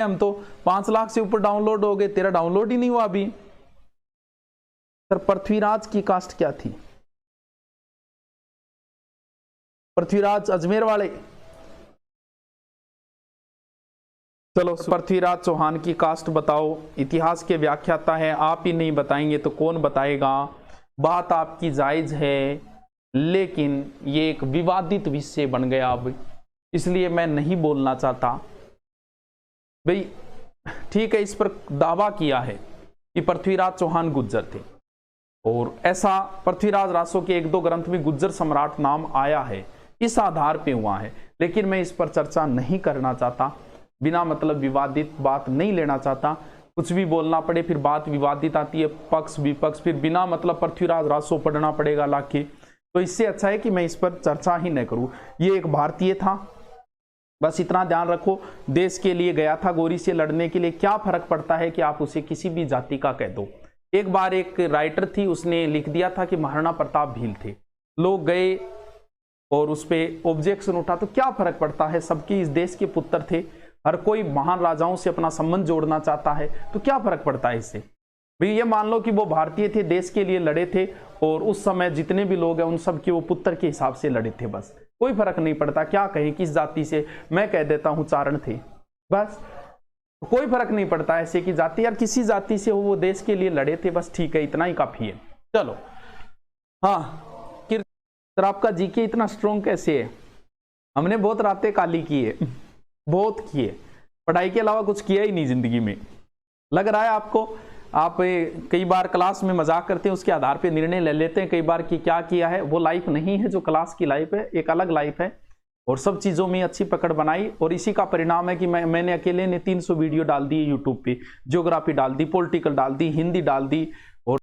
हम तो 5 लाख से ऊपर डाउनलोड हो गए, तेरा डाउनलोड ही नहीं हुआ अभी। सर पृथ्वीराज की कास्ट क्या थी? पृथ्वीराज अजमेर वाले। चलो पृथ्वीराज चौहान की कास्ट बताओ। इतिहास के व्याख्याता है, आप ही नहीं बताएंगे तो कौन बताएगा। बात आपकी जायज है, लेकिन ये एक विवादित विषय बन गया अब, इसलिए मैं नहीं बोलना चाहता। भाई ठीक है, इस पर दावा किया है कि पृथ्वीराज चौहान गुज्जर थे, और ऐसा पृथ्वीराज रासो के 1-2 ग्रंथ में गुज्जर सम्राट नाम आया है, इस आधार पे हुआ है। लेकिन मैं इस पर चर्चा नहीं करना चाहता, बिना मतलब विवादित बात नहीं लेना चाहता। कुछ भी बोलना पड़े फिर बात विवादित आती है, पक्ष विपक्ष, फिर बिना मतलब पृथ्वीराज रासो पढ़ना पड़ेगा लाके। तो इससे अच्छा है कि मैं इस पर चर्चा ही न करूं। ये एक भारतीय था, बस इतना ध्यान रखो। देश के लिए गया था गोरी से लड़ने के लिए। क्या फर्क पड़ता है कि आप उसे किसी भी जाति का कह दो। एक बार एक राइटर थी, उसने लिख दिया था कि महाराणा प्रताप भील थे, लोग गए और उस पर ऑब्जेक्शन उठा, तो क्या फर्क पड़ता है, सबके इस देश के पुत्र थे, हर कोई महान राजाओं से अपना संबंध जोड़ना चाहता है, तो क्या फर्क पड़ता है इससे। भाई ये मान लो कि वो भारतीय थे, देश के लिए लड़े थे, और उस समय जितने भी लोग हैं उन सब के वो पुत्र के हिसाब से लड़े थे, बस कोई फर्क नहीं पड़ता क्या कहें किस जाति से। मैं कह देता हूं चारण थे, बस कोई फर्क नहीं पड़ता ऐसे की जाति, यार किसी जाति से हो, वो देश के लिए लड़े थे, बस ठीक है, इतना ही काफी है। चलो हाँ, सर आपका जीके इतना स्ट्रॉन्ग कैसे है? हमने बहुत रातें काली की है, बहुत किए, पढ़ाई के अलावा कुछ किया ही नहीं जिंदगी में। लग रहा है आपको, आप कई बार क्लास में मजाक करते हैं, उसके आधार पे निर्णय ले लेते हैं कई बार कि क्या किया है। वो लाइफ नहीं है जो क्लास की लाइफ है, एक अलग लाइफ है, और सब चीज़ों में अच्छी पकड़ बनाई, और इसी का परिणाम है कि मैंने अकेले ने 300 वीडियो डाल दी यूट्यूब पे, ज्योग्राफी डाल दी, पॉलिटिकल डाल दी, हिंदी डाल दी,